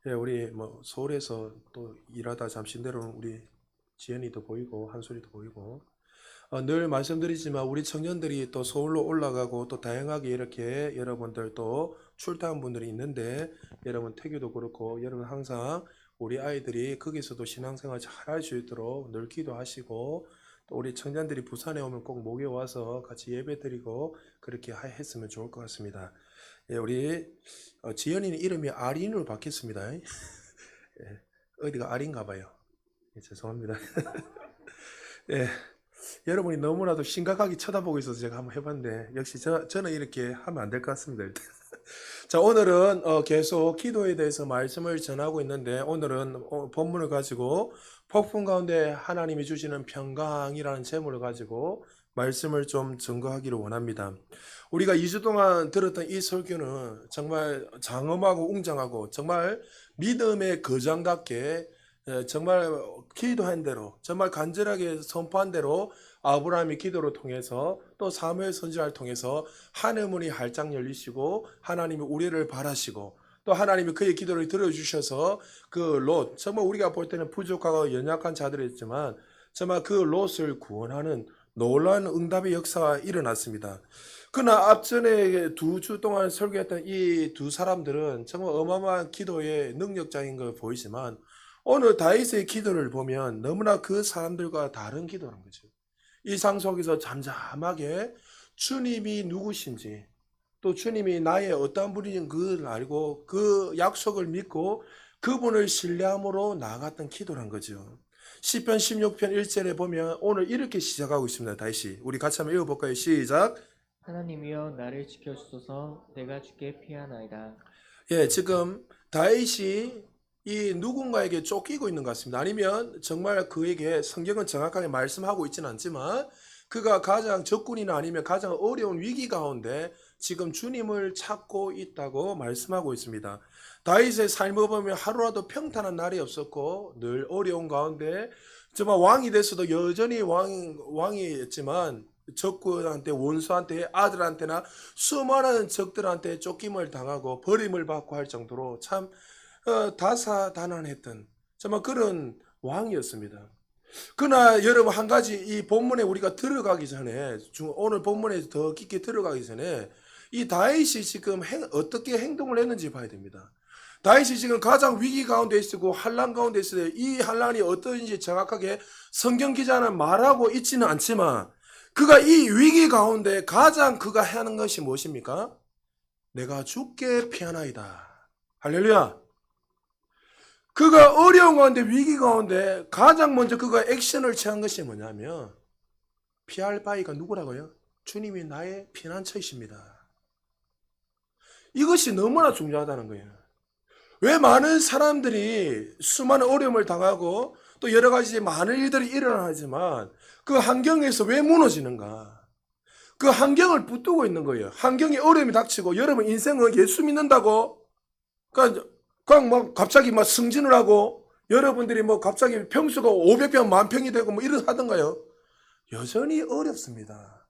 예, 우리 뭐 서울에서 또 일하다 잠시 내려온 우리 지연이도 보이고 한솔이도 보이고 늘 말씀드리지만 우리 청년들이 또 서울로 올라가고 또 다양하게 이렇게 여러분들 또 출타한 분들이 있는데 여러분 태교도 그렇고 여러분 항상 우리 아이들이 거기서도 신앙생활 잘 할 수 있도록 늘 기도하시고 또 우리 청년들이 부산에 오면 꼭 목에 와서 같이 예배 드리고 그렇게 했으면 좋을 것 같습니다. 예, 우리 지연이는 이름이 아린으로 바뀌었습니다. 예, 어디가 아린가 봐요. 예, 죄송합니다. 예, 여러분이 너무나도 심각하게 쳐다보고 있어서 제가 한번 해봤는데 역시 저는 이렇게 하면 안 될 것 같습니다. 일단. 자, 오늘은 계속 기도에 대해서 말씀을 전하고 있는데 오늘은 본문을 가지고 폭풍 가운데 하나님이 주시는 평강이라는 제목을 가지고 말씀을 좀 증거하기를 원합니다. 우리가 2주 동안 들었던 이 설교는 정말 장엄하고 웅장하고 정말 믿음의 거장답게 정말 기도한 대로 정말 간절하게 선포한 대로 아브라함의 기도를 통해서 또 사무엘 선지자를 통해서 하늘 문이 활짝 열리시고 하나님이 우리를 바라시고 또 하나님이 그의 기도를 들어주셔서 그 롯 정말 우리가 볼 때는 부족하고 연약한 자들이었지만 정말 그 롯을 구원하는 놀라운 응답의 역사가 일어났습니다. 그러나 앞전에 2주 동안 설교했던 이 두 사람들은 정말 어마어마한 기도의 능력자인 걸 보이지만 오늘 다윗의 기도를 보면 너무나 그 사람들과 다른 기도라는 거죠. 이 상 속에서 잠잠하게 주님이 누구신지 또 주님이 나의 어떤 분인지 그걸 알고 그 약속을 믿고 그분을 신뢰함으로 나아갔던 기도란 거죠. 시편 16편 1절에 보면 오늘 이렇게 시작하고 있습니다. 다시 우리 같이 한번 읽어볼까요? 시작. 하나님이여 나를 지켜주소서. 내가 주께 피하나이다. 예, 지금 다윗이 이 누군가에게 쫓기고 있는 것 같습니다. 아니면 정말 그에게 성경은 정확하게 말씀하고 있지는 않지만 그가 가장 적군이나 아니면 가장 어려운 위기 가운데 지금 주님을 찾고 있다고 말씀하고 있습니다. 다윗의 삶을 보면 하루라도 평탄한 날이 없었고 늘 어려운 가운데 정말 왕이 됐어도 여전히 왕이었지만 적군한테 원수한테 아들한테나 수많은 적들한테 쫓김을 당하고 버림을 받고 할 정도로 참 다사다난했던 정말 그런 왕이었습니다. 그러나 여러분 한 가지 이 본문에 우리가 들어가기 전에 오늘 본문에 더 깊게 들어가기 전에 이 다윗이 지금 어떻게 행동을 했는지 봐야 됩니다. 다윗이 지금 가장 위기 가운데 있고 환란 가운데 있어요. 이 환란이 어떤지 정확하게 성경 기자는 말하고 있지는 않지만 그가 이 위기 가운데 가장 그가 하는 것이 무엇입니까? 내가 주께 피하나이다. 할렐루야. 그가 어려운 가운데 위기 가운데 가장 먼저 그가 액션을 취한 것이 뭐냐면 피할 바위가 누구라고요? 주님이 나의 피난처이십니다. 이것이 너무나 중요하다는 거예요. 왜 많은 사람들이 수많은 어려움을 당하고 또 여러 가지 많은 일들이 일어나지만 그 환경에서 왜 무너지는가? 그 환경을 붙들고 있는 거예요. 환경에 어려움이 닥치고 여러분 인생은 예수 믿는다고 그냥 막 갑자기 막 승진을 하고 여러분들이 뭐 갑자기 평수가 500평 만평이 되고 뭐 이런 하던가요? 여전히 어렵습니다.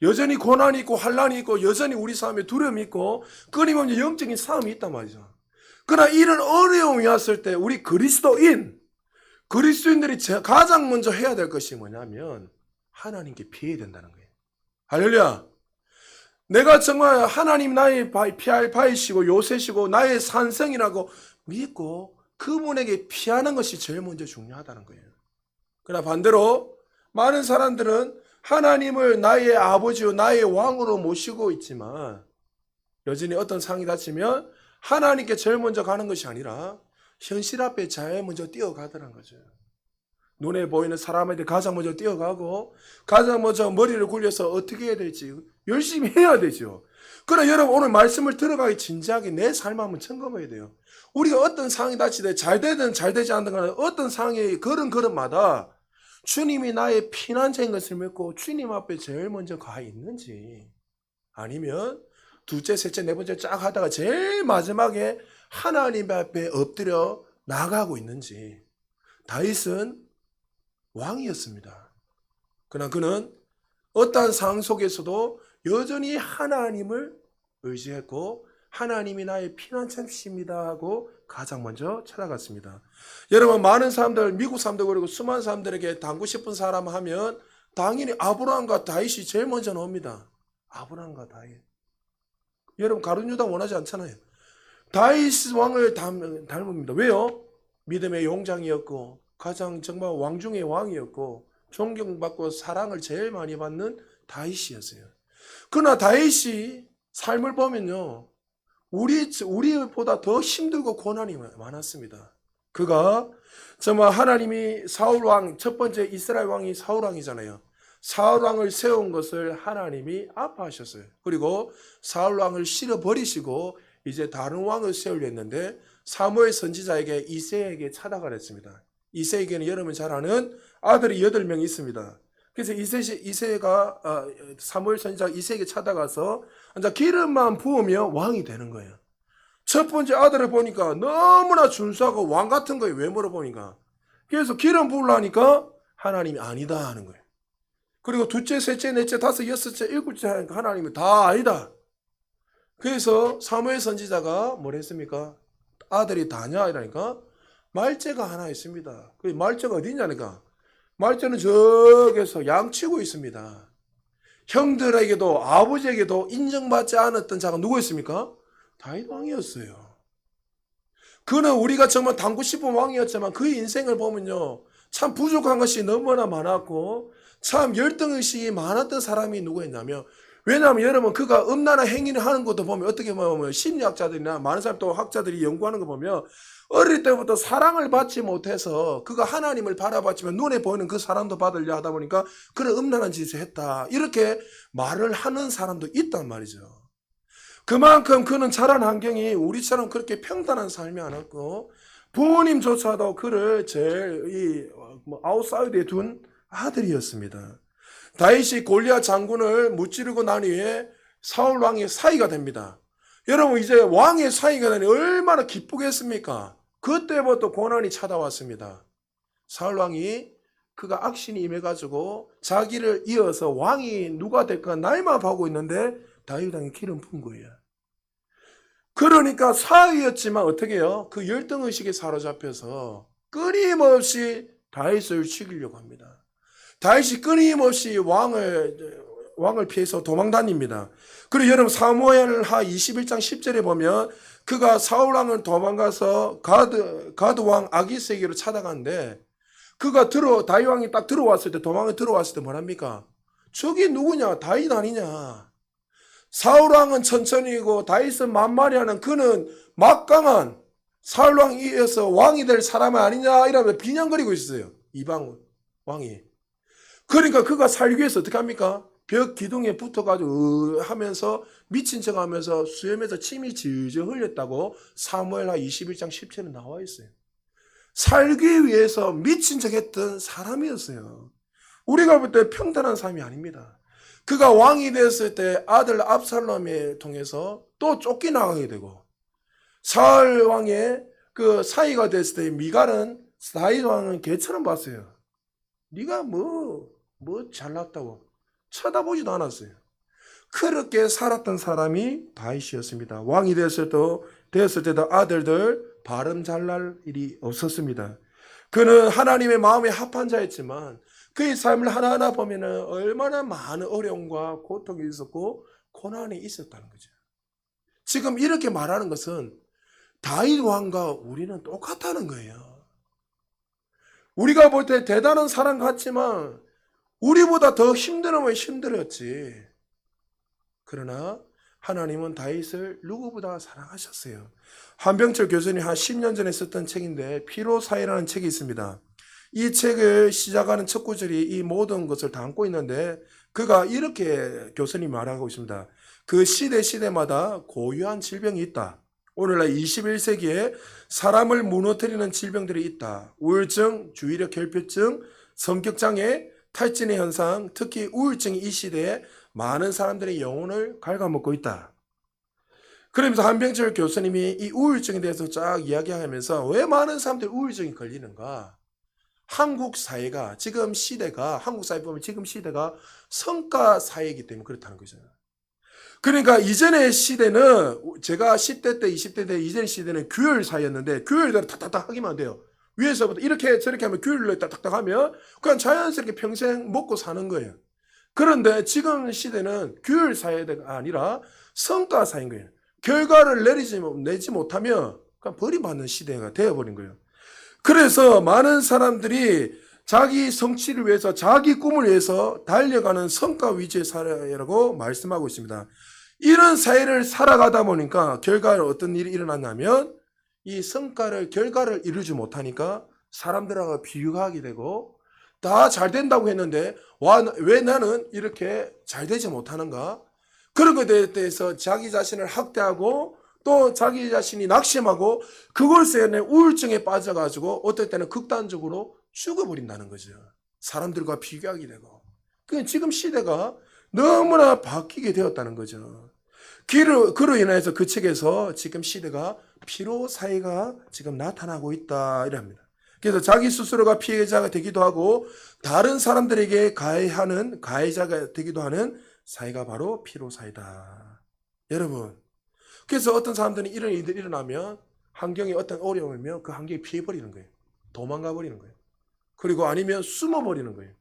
여전히 고난이 있고 환란이 있고 여전히 우리 삶에 두려움이 있고 끊임없는 영적인 싸움이 있단 말이죠. 그러나 이런 어려움이 왔을 때 우리 그리스도인들이 가장 먼저 해야 될 것이 뭐냐면 하나님께 피해야 된다는 거예요. 할렐루야. 내가 정말 하나님 나의 피할 바위시고 요새시고 나의 산성이라고 믿고 그분에게 피하는 것이 제일 먼저 중요하다는 거예요. 그러나 반대로 많은 사람들은 하나님을 나의 아버지요 나의 왕으로 모시고 있지만 여전히 어떤 상이 닥치면 하나님께 제일 먼저 가는 것이 아니라 현실 앞에 제일 먼저 뛰어가더란 거죠. 눈에 보이는 사람한테 가장 먼저 뛰어가고 가장 먼저 머리를 굴려서 어떻게 해야 될지 열심히 해야 되죠. 그러나 여러분 오늘 말씀을 들어가기 진지하게 내 삶을 한번 점검해야 돼요. 우리가 어떤 상황이 닥치되 잘 되든 잘 되지 않든 간에 어떤 상황이 걸음걸음마다 주님이 나의 피난처인 것을 믿고 주님 앞에 제일 먼저 가 있는지 아니면 둘째, 셋째, 네 번째 쫙 하다가 제일 마지막에 하나님 앞에 엎드려 나가고 있는지. 다윗은 왕이었습니다. 그러나 그는 어떠한 상황 속에서도 여전히 하나님을 의지했고 하나님이 나의 피난처십니다 하고 가장 먼저 찾아갔습니다. 여러분, 많은 사람들, 미국 사람들 그리고 수많은 사람들에게 닮고 싶은 사람 하면 당연히 아브라함과 다윗이 제일 먼저 나옵니다. 아브라함과 다윗. 여러분, 가룟 유다 원하지 않잖아요. 다윗 왕을 닮습니다. 왜요? 믿음의 용장이었고 가장 정말 왕 중의 왕이었고 존경받고 사랑을 제일 많이 받는 다윗이었어요. 그러나 다윗이 삶을 보면요, 우리보다 더 힘들고 고난이 많았습니다. 그가 정말 하나님이 사울 왕, 첫 번째 이스라엘 왕이 사울 왕이잖아요. 사울 왕을 세운 것을 하나님이 아파하셨어요. 그리고 사울 왕을 실어버리시고 이제 다른 왕을 세우려 했는데 사무엘 선지자에게 이새에게 찾아가랬습니다. 이새에게는 여러분 잘 아는 아들이 8명 있습니다. 그래서 이새가 사무엘 선지자 이새에게 찾아가서 이제 기름만 부으면 왕이 되는 거예요. 첫 번째 아들을 보니까 너무나 준수하고 왕 같은 거예요. 외모로 보니까. 그래서 기름 부으려니까 하나님이 아니다 하는 거예요. 그리고 둘째, 셋째, 넷째, 다섯, 여섯째, 일곱째 하니까 하나님이 다 아니다. 그래서 사무엘 선지자가 뭘 했습니까? 아들이 다냐 이러니까 말째가 하나 있습니다. 그 말째가 어디 있냐니까. 말째는 저기서 양치고 있습니다. 형들에게도 아버지에게도 인정받지 않았던 자가 누구였습니까? 다윗 왕이었어요. 그는 우리가 정말 닮고 싶은 왕이었지만 그의 인생을 보면요, 참 부족한 것이 너무나 많았고 참 열등의식이 많았던 사람이 누구였냐면, 왜냐하면 여러분 그가 음란한 행위를 하는 것도 보면 어떻게 보면 심리학자들이나 많은 사람 또 학자들이 연구하는 거 보면 어릴 때부터 사랑을 받지 못해서 그가 하나님을 바라봤지만 눈에 보이는 그 사랑도 받으려 하다 보니까 그런 음란한 짓을 했다, 이렇게 말을 하는 사람도 있단 말이죠. 그만큼 그는 자란 환경이 우리처럼 그렇게 평탄한 삶이 않았고 부모님조차도 그를 제일 아웃사이드에 둔 아들이었습니다. 다윗이 골리앗 장군을 무찌르고 난 후에 사울 왕의 사위가 됩니다. 여러분, 이제 왕의 사위가 되니 얼마나 기쁘겠습니까? 그때부터 고난이 찾아왔습니다. 사울 왕이 그가 악신이 임해가지고 자기를 이어서 왕이 누가 될까 날만 보고 있는데 다윗 왕이 기름 푼 거예요. 그러니까 사위였지만 어떻게 해요? 그 열등의식에 사로잡혀서 끊임없이 다윗을 죽이려고 합니다. 다윗이 끊임없이 왕을 피해서 도망다닙니다. 그리고 여러분 사무엘하 21장 10절에 보면 그가 사울 왕을 도망가서 가드 왕 아기스에게로 찾아가는데 그가 다윗 왕이 딱 들어왔을 때, 도망을 들어왔을 때 뭐랍니까? 저기 누구냐? 다윗 아니냐? 사울 왕은 천천히고 다윗은 만만히 하는, 그는 막강한 사울 왕이어서 왕이 될 사람 아니냐 이러면서 비난거리고 있어요. 이방 왕이. 그러니까 그가 살기 위해서 어떻게 합니까? 벽 기둥에 붙어가지고 하면서 미친 척 하면서 수염에서 침이 질질 흘렸다고 사무엘하 21장 10절에 나와 있어요. 살기 위해서 미친 척 했던 사람이었어요. 우리가 볼 때 평탄한 삶이 아닙니다. 그가 왕이 됐을 때 아들 압살롬을 통해서 또 쫓겨나가게 되고, 사울 왕의 그 사위가 됐을 때 미갈은 다윗 왕은 개처럼 봤어요. 네가 뭐 잘났다고 쳐다보지도 않았어요. 그렇게 살았던 사람이 다윗이었습니다. 왕이 됐을 때도 아들들 발음 잘날 일이 없었습니다. 그는 하나님의 마음에 합한 자였지만 그의 삶을 하나하나 보면 얼마나 많은 어려움과 고통이 있었고 고난이 있었다는 거죠. 지금 이렇게 말하는 것은 다윗 왕과 우리는 똑같다는 거예요. 우리가 볼 때 대단한 사람 같지만 우리보다 더 힘들으면 힘들었지. 그러나 하나님은 다윗을 누구보다 사랑하셨어요. 한병철 교수님이 한 10년 전에 썼던 책인데 피로사회라는 책이 있습니다. 이 책을 시작하는 첫 구절이 이 모든 것을 담고 있는데 그가 이렇게 교수님이 말하고 있습니다. 그 시대마다 고유한 질병이 있다. 오늘날 21세기에 사람을 무너뜨리는 질병들이 있다. 우울증, 주의력 결핍증, 성격장애, 탈진의 현상, 특히 우울증이 이 시대에 많은 사람들의 영혼을 갉아먹고 있다. 그러면서 한병철 교수님이 이 우울증에 대해서 쫙 이야기하면서 왜 많은 사람들이 우울증이 걸리는가? 한국 사회가 지금 시대가, 한국 사회 보면 지금 시대가 성과 사회이기 때문에 그렇다는 거죠. 그러니까 이전의 시대는 제가 10대 때 20대 때 이전 시대는 규율 사이였는데 규율대로 탁탁탁 하기만 안 돼요. 위에서부터 이렇게 저렇게 하면 규율로 딱딱딱 하면 그냥 자연스럽게 평생 먹고 사는 거예요. 그런데 지금 시대는 규율 사회가 아니라 성과 사회인 거예요. 결과를 내지 못하면 그냥 버림받는 시대가 되어버린 거예요. 그래서 많은 사람들이 자기 성취를 위해서 자기 꿈을 위해서 달려가는 성과 위주의 사회라고 말씀하고 있습니다. 이런 사회를 살아가다 보니까 결과로 어떤 일이 일어났냐면 이 결과를 이루지 못하니까 사람들하고 비교하게 되고 다 잘 된다고 했는데 왜 나는 이렇게 잘 되지 못하는가? 그런 것에 대해서 자기 자신을 학대하고 또 자기 자신이 낙심하고 그것에 대한 우울증에 빠져가지고 어떨 때는 극단적으로 죽어버린다는 거죠. 사람들과 비교하게 되고. 그 지금 시대가 너무나 바뀌게 되었다는 거죠. 그로 인해서 그 책에서 지금 시대가 피로 사회가 지금 나타나고 있다 이랍니다. 그래서 자기 스스로가 피해자가 되기도 하고 다른 사람들에게 가해자가 되기도 하는 사회가 바로 피로 사회다. 여러분, 그래서 어떤 사람들은 이런 일들이 일어나면 환경에 어떤 어려움이면 그 환경에 피해버리는 거예요. 도망가 버리는 거예요. 그리고 아니면 숨어버리는 거예요.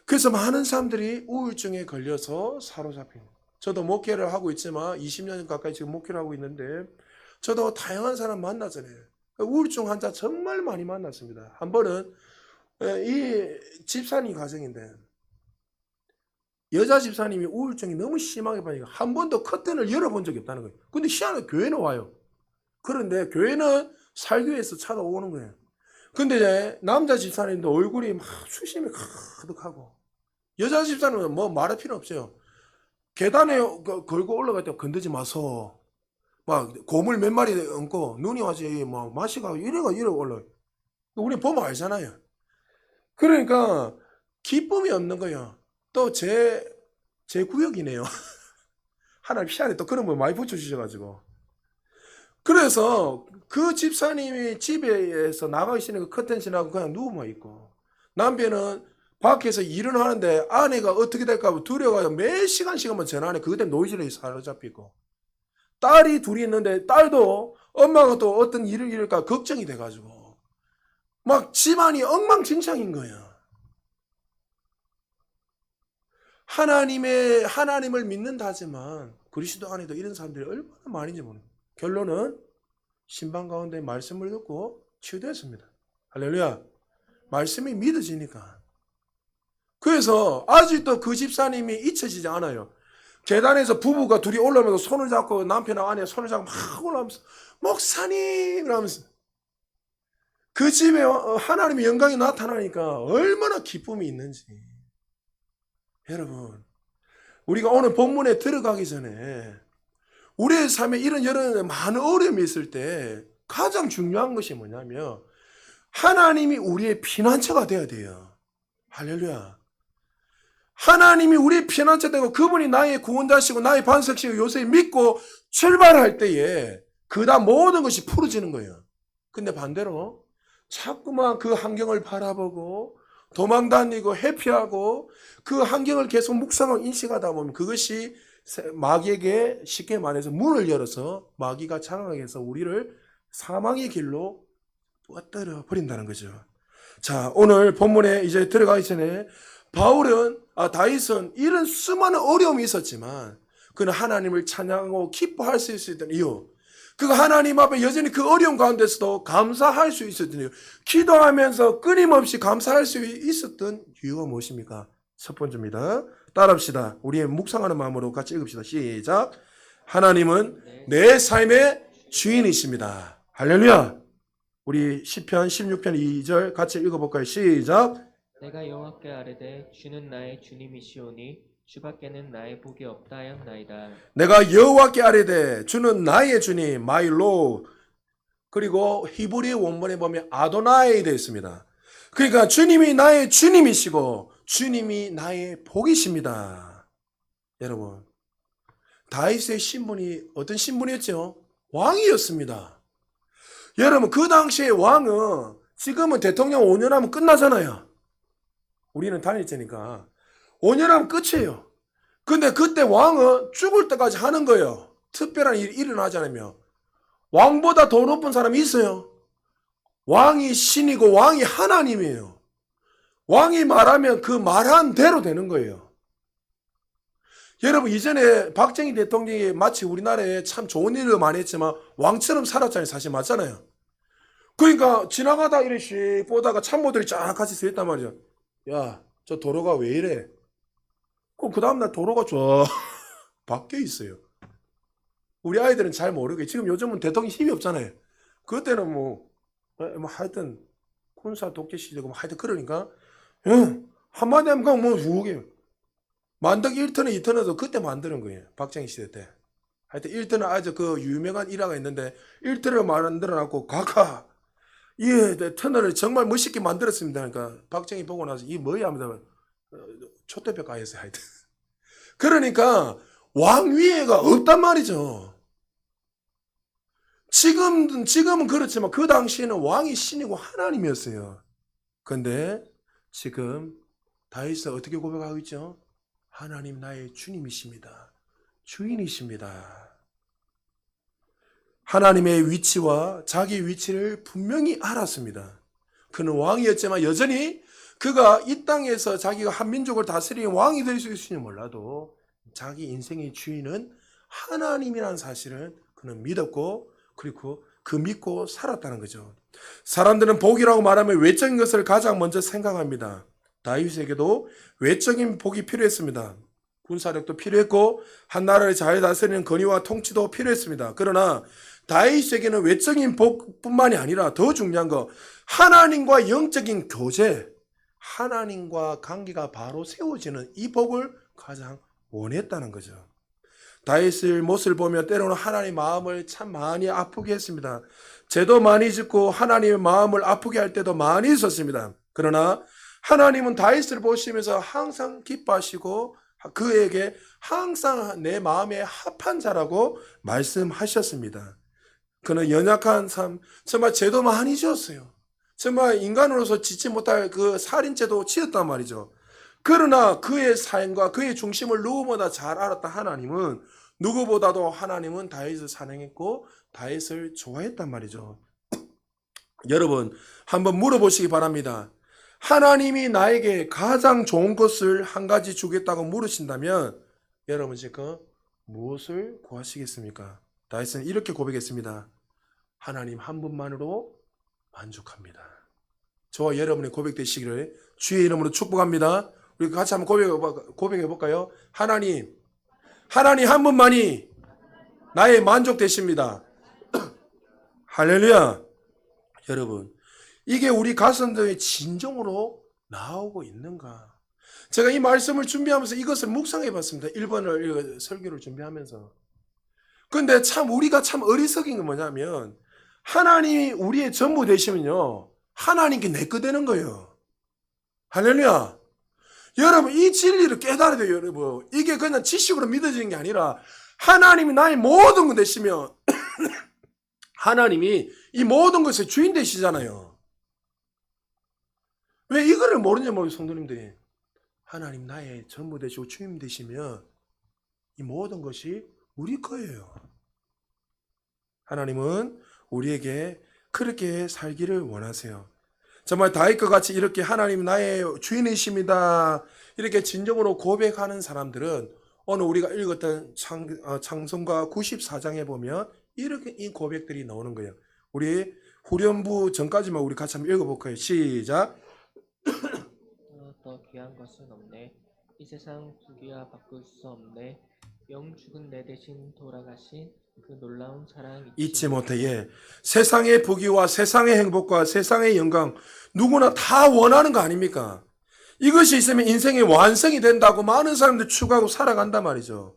그래서 많은 사람들이 우울증에 걸려서 사로잡힌 거예요. 저도 목회를 하고 있지만 20년 가까이 지금 목회를 하고 있는데 저도 다양한 사람 만나잖아요. 우울증 환자 정말 많이 만났습니다. 한 번은 이 집사님 가정인데 여자 집사님이 우울증이 너무 심하게 받으니까 한 번도 커튼을 열어본 적이 없다는 거예요. 근데 희한하게 교회는 와요. 그런데 교회는 살기 위해서 찾아오는 거예요. 근데 이제 남자 집사님도 얼굴이 막 수심이 가득하고 여자 집사님은 뭐 말할 필요 없어요. 계단에 걸고 올라갈 때 건드지 마소. 막 고물 몇 마리 얹고 눈이 와서 막 마시가 이래 올라. 우리 보면 알잖아요. 그러니까 기쁨이 없는 거예요. 또 제 구역이네요. 하나님 희한해 또 그런 거 많이 붙여주셔가지고. 그래서 그 집사님이 집에서 나가 있으니까 커튼 지나고 그냥 누워만 있고 남편은 밖에서 일을 하는데 아내가 어떻게 될까 두려워서 몇 시간씩만 전화하네. 그것 때문에 노이즈에 사로잡히고 딸이 둘이 있는데 딸도 엄마가 또 어떤 일을 잃을까 걱정이 돼가지고 막 집안이 엉망진창인 거예요. 하나님을 믿는다 하지만 그리스도 안에도 이런 사람들이 얼마나 많은지 모릅니다. 결론은 신방 가운데 말씀을 듣고 치유되었습니다. 할렐루야. 말씀이 믿어지니까. 그래서 아직도 그 집사님이 잊혀지지 않아요. 계단에서 부부가 둘이 올라오면서 손을 잡고 남편하고 아내 손을 잡고 막 올라오면서 목사님 이러면서 그 집에 하나님의 영광이 나타나니까 얼마나 기쁨이 있는지. 여러분, 우리가 오늘 본문에 들어가기 전에 우리의 삶에 이런 여러 많은 어려움이 있을 때 가장 중요한 것이 뭐냐면 하나님이 우리의 피난처가 되어야 돼요. 할렐루야. 하나님이 우리의 피난처 되고 그분이 나의 구원자시고 나의 반석이시고 요새 믿고 출발할 때에 그다음 모든 것이 풀어지는 거예요. 근데 반대로 자꾸만 그 환경을 바라보고 도망다니고 회피하고 그 환경을 계속 묵상하고 인식하다 보면 그것이 마귀에게 쉽게 말해서 문을 열어서 마귀가 장악하게 해서 우리를 사망의 길로 떠들어 버린다는 거죠. 자, 오늘 본문에 이제 들어가기 전에 다윗은 이런 수많은 어려움이 있었지만 그는 하나님을 찬양하고 기뻐할 수 있었던 이유, 그가 하나님 앞에 여전히 그 어려움 가운데서도 감사할 수 있었던 이유, 기도하면서 끊임없이 감사할 수 있었던 이유가 무엇입니까? 첫 번째입니다. 따라합시다. 우리의 묵상하는 마음으로 같이 읽읍시다. 시작. 하나님은 내 삶의 주인이십니다. 할렐루야. 우리 시편 16편 2절 같이 읽어볼까요? 시작. 내가 여호와께 아뢰되 주는 나의 주님이시오니 주밖에는 나의 복이 없다 하였나이다. 내가 여호와께 아뢰되 주는 나의 주님, my Lord. 그리고 히브리 원문에 보면 아도나이 되어 있습니다. 그러니까 주님이 나의 주님이시고 주님이 나의 복이십니다. 여러분, 다윗의 신분이 어떤 신분이었죠? 왕이었습니다. 여러분, 그 당시에 왕은 지금은 대통령 5년 하면 끝나잖아요. 우리는 단일제니까 5년 하면 끝이에요. 근데 그때 왕은 죽을 때까지 하는 거예요. 특별한 일이 일어나지 않으면. 왕보다 더 높은 사람이 있어요? 왕이 신이고 왕이 하나님이에요. 왕이 말하면 그 말한 대로 되는 거예요. 여러분, 이전에 박정희 대통령이 마치 우리나라에 참 좋은 일을 많이 했지만 왕처럼 살았잖아요. 사실 맞잖아요. 그러니까 지나가다 이렇게 보다가 참모들이 쫙 같이 서 있단 말이죠. 야, 저 도로가 왜 이래? 그럼 그 다음날 도로가 쫙 바뀌어 있어요. 우리 아이들은 잘 모르게 지금 요즘은 대통령 힘이 없잖아요. 그때는 뭐 하여튼 군사 독재 시대고 뭐 하여튼 그러니까 한마디 하면 그냥 뭐 우게 만덕 1터는 2터는도 그때 만드는 거예요. 박정희 시대 때. 하여튼 1터는 아주 그 유명한 일화가 있는데 1터를 만들어 놨고 각하 이 터널을 정말 멋있게 만들었습니다. 그러니까 박정희 보고 나서 이 뭐야 하면서 초대뼈 까였어요. 하여튼. 그러니까 왕위에가 없단 말이죠. 지금은 그렇지만 그 당시에는 왕이 신이고 하나님이었어요. 근데 지금 다윗은 어떻게 고백하고 있죠? 하나님 나의 주님이십니다. 주인이십니다. 하나님의 위치와 자기 위치를 분명히 알았습니다. 그는 왕이었지만 여전히 그가 이 땅에서 자기가 한 민족을 다스리는 왕이 될 수 있을지 몰라도 자기 인생의 주인은 하나님이라는 사실을 그는 믿었고 그리고 그 믿고 살았다는 거죠. 사람들은 복이라고 말하면 외적인 것을 가장 먼저 생각합니다. 다윗에게도 외적인 복이 필요했습니다. 군사력도 필요했고 한 나라를 잘 다스리는 권위와 통치도 필요했습니다. 그러나 다윗에게는 외적인 복뿐만이 아니라 더 중요한 거 하나님과 영적인 교제, 하나님과 관계가 바로 세워지는 이 복을 가장 원했다는 거죠. 다윗의 모습을 보면 때로는 하나님의 마음을 참 많이 아프게 했습니다. 죄도 많이 짓고 하나님의 마음을 아프게 할 때도 많이 있었습니다. 그러나 하나님은 다윗을 보시면서 항상 기뻐하시고 그에게 항상 내 마음에 합한 자라고 말씀하셨습니다. 그는 연약한 삶, 정말 죄도 많이 지었어요. 정말 인간으로서 짓지 못할 그 살인죄도 지었단 말이죠. 그러나 그의 삶과 그의 중심을 누구보다 잘 알았다 하나님은 누구보다도 하나님은 다윗을 사랑했고 다윗을 좋아했단 말이죠. 여러분 한번 물어보시기 바랍니다. 하나님이 나에게 가장 좋은 것을 한 가지 주겠다고 물으신다면 여러분 지금 무엇을 구하시겠습니까? 다윗은 이렇게 고백했습니다. 하나님 한 분만으로 만족합니다. 저와 여러분의 고백되시기를 주의 이름으로 축복합니다. 우리 같이 한번 고백해 볼까요? 하나님 한 분만이 나의 만족 되십니다. 할렐루야. 여러분 이게 우리 가슴들의 진정으로 나오고 있는가? 제가 이 말씀을 준비하면서 이것을 묵상해 봤습니다. 1번을 설교를 준비하면서. 근데 참 우리가 참 어리석인 건 뭐냐면 하나님이 우리의 전부 되시면요. 하나님께 내 거 되는 거예요. 할렐루야. 여러분 이 진리를 깨달아야 돼요. 여러분. 이게 그냥 지식으로 믿어지는 게 아니라 하나님이 나의 모든 것 되시면 하나님이 이 모든 것의 주인 되시잖아요. 왜 이거를 모르냐 모르겠어요. 성도님들이. 하나님 나의 전부 되시고 주인 되시면 이 모든 것이 우리 거예요. 하나님은 우리에게 그렇게 살기를 원하세요. 정말 다윗과 같이 이렇게 하나님 나의 주인이십니다. 이렇게 진정으로 고백하는 사람들은 오늘 우리가 읽었던 창성가 94장에 보면 이렇게 이 고백들이 나오는 거예요. 우리 후련부 전까지만 우리 같이 한번 읽어볼까요? 시작. 더 귀한 것은 없네. 이 세상 부귀와 바꿀 수 없네. 영 죽은 내 대신 돌아가신 그 놀라운 사랑 잊지 못해. 예. 세상의 부귀와 세상의 행복과 세상의 영광 누구나 다 원하는 거 아닙니까? 이것이 있으면 인생의 완성이 된다고 많은 사람들 추구하고 살아간단 말이죠.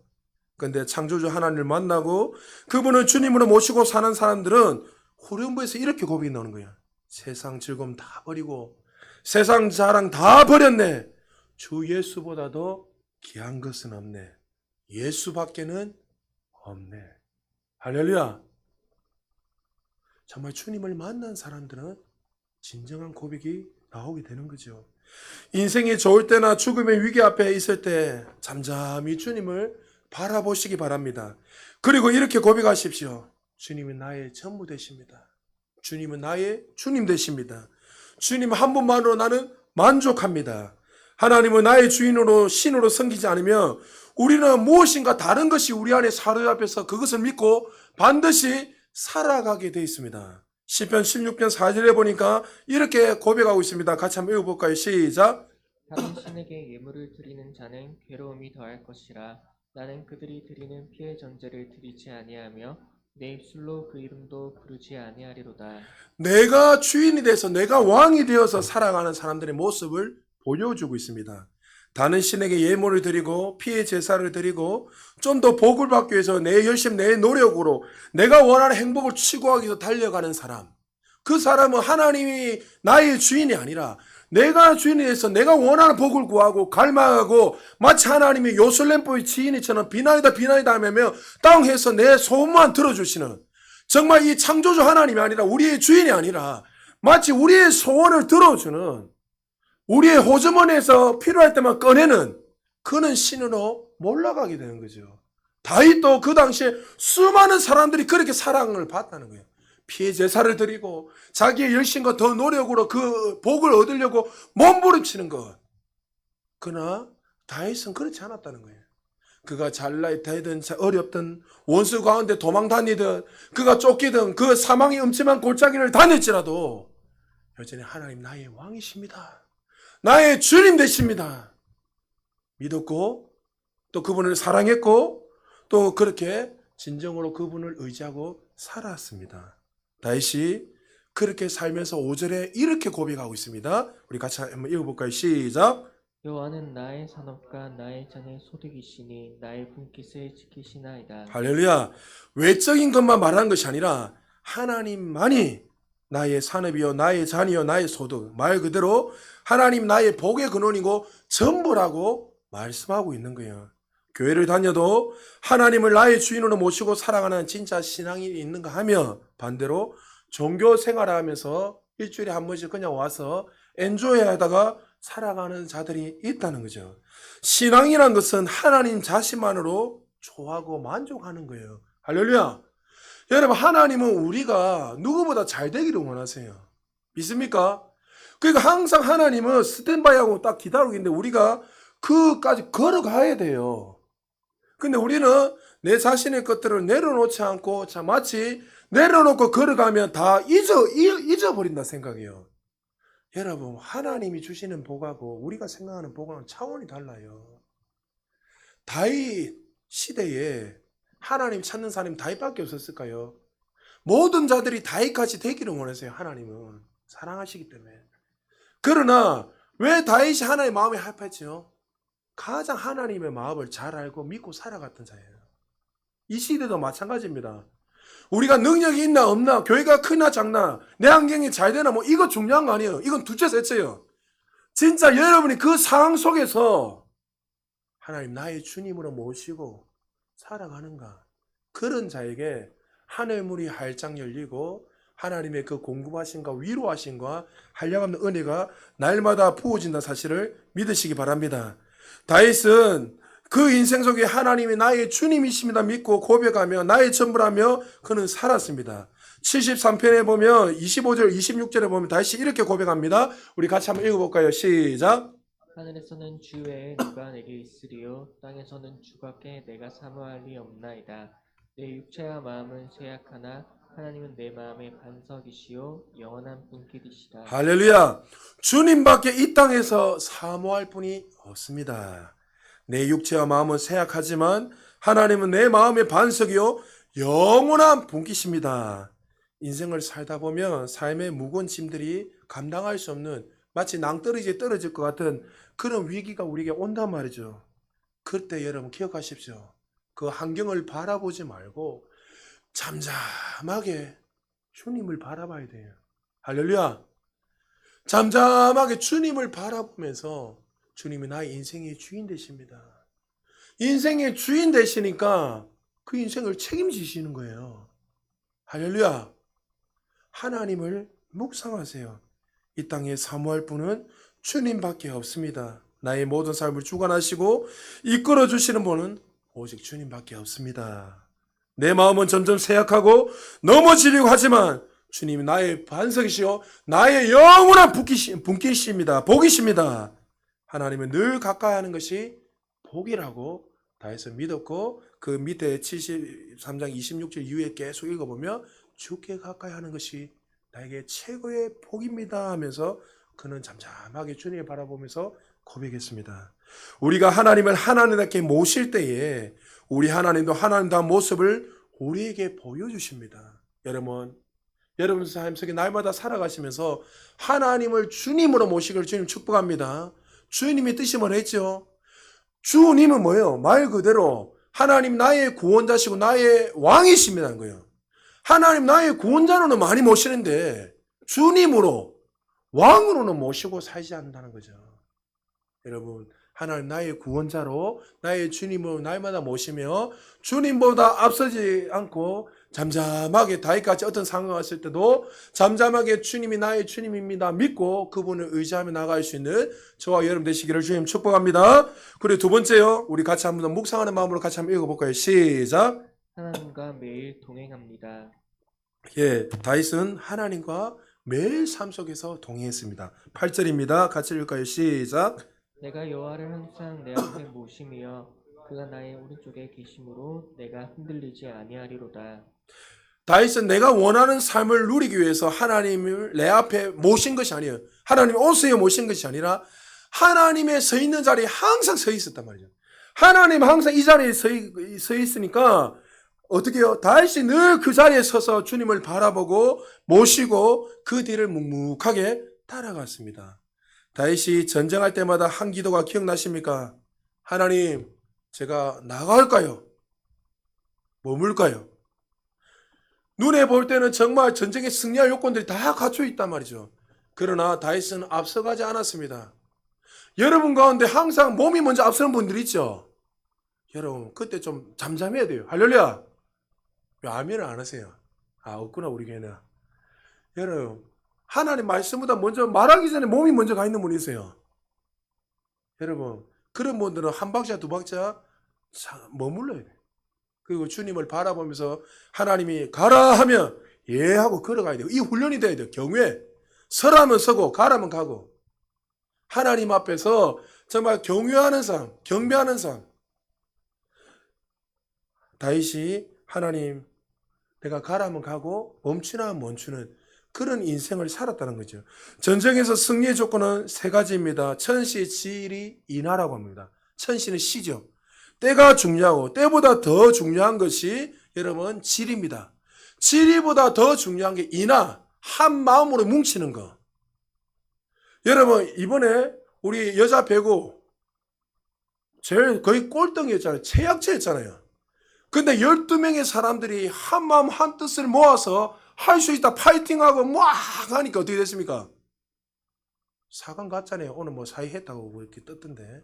근데 창조주 하나님을 만나고 그분을 주님으로 모시고 사는 사람들은 후렴부에서 이렇게 고백이 나오는 거야. 세상 즐거움 다 버리고 세상 자랑 다 버렸네. 주 예수보다도 귀한 것은 없네. 예수밖에는 없네. 할렐루야. 정말 주님을 만난 사람들은 진정한 고백이 나오게 되는 거죠. 인생이 좋을 때나 죽음의 위기 앞에 있을 때 잠잠히 주님을 바라보시기 바랍니다. 그리고 이렇게 고백하십시오. 주님은 나의 전부 되십니다. 주님은 나의 주님 되십니다. 주님 한 분만으로 나는 만족합니다. 하나님은 나의 주인으로 신으로 섬기지 않으며 우리는 무엇인가 다른 것이 우리 안에 사로잡혀서 그것을 믿고 반드시 살아가게 되어 있습니다. 시편 16편 4절에 보니까 이렇게 고백하고 있습니다. 같이 한번 읽어볼까요? 시작. 다른 신에게 예물을 드리는 자는 괴로움이 더할 것이라. 나는 그들이 드리는 피의 전제를 드리지 아니하며 내 입술로 그 이름도 부르지 아니하리로다. 내가 주인이 돼서 내가 왕이 되어서 살아가는 사람들의 모습을 보여주고 있습니다. 다른 신에게 예물을 드리고 피의 제사를 드리고 좀 더 복을 받기 위해서 내 열심, 내 노력으로 내가 원하는 행복을 추구하기 위해서 달려가는 사람. 그 사람은 하나님이 나의 주인이 아니라 내가 주인이 돼서 내가 원하는 복을 구하고 갈망하고 마치 하나님이 요술램보의 지인이처럼 비나이다 비나이다 하며 땅에서 내 소원만 들어주시는 정말 이 창조주 하나님이 아니라 우리의 주인이 아니라 마치 우리의 소원을 들어주는 우리의 호주머니에서 필요할 때만 꺼내는 그는 신으로 몰락하게 되는 거죠. 다윗도 그 당시에 수많은 사람들이 그렇게 사랑을 받다는 거예요. 피해 제사를 드리고 자기의 열심과 더 노력으로 그 복을 얻으려고 몸부림치는 것. 그러나 다윗은 그렇지 않았다는 거예요. 그가 잘나이든 어렵든 원수 가운데 도망 다니든 그가 쫓기든 그 사망의 음침한 골짜기를 다닐지라도 여전히 하나님 나의 왕이십니다. 나의 주님 되십니다. 믿었고 또 그분을 사랑했고 또 그렇게 진정으로 그분을 의지하고 살았습니다. 다윗이 그렇게 살면서 5절에 이렇게 고백하고 있습니다. 우리 같이 한번 읽어볼까요? 시작. 여호와는 나의 산업과 나의 잔의 소득이시니 나의 분깃을 지키시나이다. 할렐루야. 외적인 것만 말하는 것이 아니라 하나님만이 나의 산업이요 나의 잔이요 나의 소득, 말 그대로 하나님 나의 복의 근원이고 전부라고 말씀하고 있는 거예요. 교회를 다녀도 하나님을 나의 주인으로 모시고 살아가는 진짜 신앙이 있는가 하며 반대로 종교 생활하면서 일주일에 한 번씩 그냥 와서 엔조이 하다가 살아가는 자들이 있다는 거죠. 신앙이란 것은 하나님 자신만으로 좋아하고 만족하는 거예요. 할렐루야. 여러분, 하나님은 우리가 누구보다 잘 되기를 원하세요. 믿습니까? 그러니까 항상 하나님은 스탠바이하고 딱 기다리고 있는데 우리가 그까지 걸어가야 돼요. 근데 우리는 내 자신의 것들을 내려놓지 않고 마치 내려놓고 걸어가면 다 잊어버린다 생각해요. 여러분, 하나님이 주시는 복하고 우리가 생각하는 복하고는 차원이 달라요. 다윗 시대에 하나님 찾는 사람이 다윗밖에 없었을까요? 모든 자들이 다윗같이 되기를 원했어요. 하나님은 사랑하시기 때문에. 그러나 왜 다윗이 하나님의 마음에 합했죠? 가장 하나님의 마음을 잘 알고 믿고 살아갔던 자예요. 이 시대도 마찬가지입니다. 우리가 능력이 있나 없나, 교회가 크나 작나, 내 안경이 잘 되나 뭐 이거 중요한 거 아니에요. 이건 둘째 셋째예요. 진짜 여러분이 그 상황 속에서 하나님 나의 주님으로 모시고 살아가는가, 그런 자에게 하늘문이 활짝 열리고 하나님의 그 공급하심과 위로하심과 한량없는 은혜가 날마다 부어진다는 사실을 믿으시기 바랍니다. 다윗은 그 인생 속에 하나님이 나의 주님이십니다 믿고 고백하며 나의 전부라며 그는 살았습니다. 73편에 보면 25절 26절에 보면 다윗이 이렇게 고백합니다. 우리 같이 한번 읽어볼까요? 시작. 하늘에서는 주 외에 누가 내게 있으리요 땅에서는 주밖에 내가 사모할 리 없나이다. 내 육체와 마음은 쇠약하나 하나님은 내 마음의 반석이시요 영원한 분깃이시다. 할렐루야. 주님밖에 이 땅에서 사모할 분이 없습니다. 내 육체와 마음은 쇠약하지만 하나님은 내 마음의 반석이요 영원한 분깃입니다. 인생을 살다 보면 삶의 무거운 짐들이 감당할 수 없는 마치 낭떠러지에 떨어질 것 같은 그런 위기가 우리에게 온단 말이죠. 그때 여러분 기억하십시오. 그 환경을 바라보지 말고 잠잠하게 주님을 바라봐야 돼요. 할렐루야. 잠잠하게 주님을 바라보면서 주님이 나의 인생의 주인 되십니다. 인생의 주인 되시니까 그 인생을 책임지시는 거예요. 할렐루야. 하나님을 묵상하세요. 이 땅에 사모할 분은 주님밖에 없습니다. 나의 모든 삶을 주관하시고 이끌어 주시는 분은 오직 주님밖에 없습니다. 내 마음은 점점 쇠약하고 넘어지려고 하지만 주님이 나의 반석이시요 나의 영원한 분기십니다. 복이십니다. 하나님은 늘 가까이 하는 것이 복이라고 다해서 믿었고, 그 밑에 73장 26절 이후에 계속 읽어보면 주께 가까이 하는 것이 나에게 최고의 복입니다 하면서 그는 잠잠하게 주님을 바라보면서 고백했습니다. 우리가 하나님을 하나님답게 모실 때에 우리 하나님도 하나님다운 모습을 우리에게 보여주십니다. 여러분 삶 속에 날마다 살아가시면서 하나님을 주님으로 모시기를 주님 축복합니다. 주님의 뜻이 뭐랬죠? 주님은 뭐예요? 말 그대로 하나님 나의 구원자시고 나의 왕이십니다는 거예요. 하나님 나의 구원자로는 많이 모시는데 주님으로 왕으로는 모시고 살지 않는다는 거죠. 여러분, 하나님 나의 구원자로 나의 주님으로 날마다 모시며 주님보다 앞서지 않고 잠잠하게 다윗같이 어떤 상황이 왔을 때도 잠잠하게 주님이 나의 주님입니다 믿고 그분을 의지하며 나갈 수 있는 저와 여러분 되시기를 주님 축복합니다. 그리고 두 번째요, 우리 같이 한번 묵상하는 마음으로 같이 한번 읽어볼까요? 시작. 하나님과 매일 동행합니다. 예, 다윗은 하나님과 매일 삶 속에서 동행했습니다. 8절입니다. 같이 읽을까요? 시작. 내가 여호와를 항상 내 앞에 모심이여 그가 나의 오른쪽에 계심으로 내가 흔들리지 아니하리로다. 다윗은 내가 원하는 삶을 누리기 위해서 하나님을 내 앞에 모신 것이 아니에요. 하나님 옷에 모신 것이 아니라 하나님의 서 있는 자리에 항상 서 있었단 말이죠. 하나님 항상 이 자리에 서 있으니까 어떻게 해요? 다윗이 늘 그 자리에 서서 주님을 바라보고 모시고 그 뒤를 묵묵하게 따라갔습니다. 다윗이 전쟁할 때마다 한 기도가 기억나십니까? 하나님, 제가 나갈까요? 머물까요? 눈에 볼 때는 정말 전쟁에 승리할 요건들이 다 갖춰 있단 말이죠. 그러나 다윗은 앞서가지 않았습니다. 여러분 가운데 항상 몸이 먼저 앞서는 분들 있죠? 여러분, 그때 좀 잠잠해야 돼요. 할렐루야! 왜 아멘을 안 하세요? 없구나, 우리 교회는. 여러분, 하나님 말씀보다 먼저 말하기 전에 몸이 먼저 가 있는 분이 있어요. 여러분, 그런 분들은 한 박자, 두 박자 머물러야 돼요. 그리고 주님을 바라보면서 하나님이 가라 하면 예 하고 걸어가야 돼요. 이 훈련이 돼야 돼요. 경외. 서라면 서고 가라면 가고. 하나님 앞에서 정말 경외하는 삶, 경배하는 삶. 다윗이 하나님, 내가 가라면 가고 멈추나 멈추는 그런 인생을 살았다는 거죠. 전쟁에서 승리의 조건은 세 가지입니다. 천시, 지리, 인하라고 합니다. 천시는 시죠. 때가 중요하고 때보다 더 중요한 것이 여러분 지리입니다. 지리보다 더 중요한 게 인하, 한 마음으로 뭉치는 거. 여러분 이번에 우리 여자 배구 제일 거의 꼴등이었잖아요. 최약체였잖아요. 근데 12명의 사람들이 한 마음 한 뜻을 모아서 할 수 있다 파이팅하고 막 하니까 어떻게 됐습니까? 4강 갔잖아요. 오늘 뭐 사회했다고 이렇게 떴던데.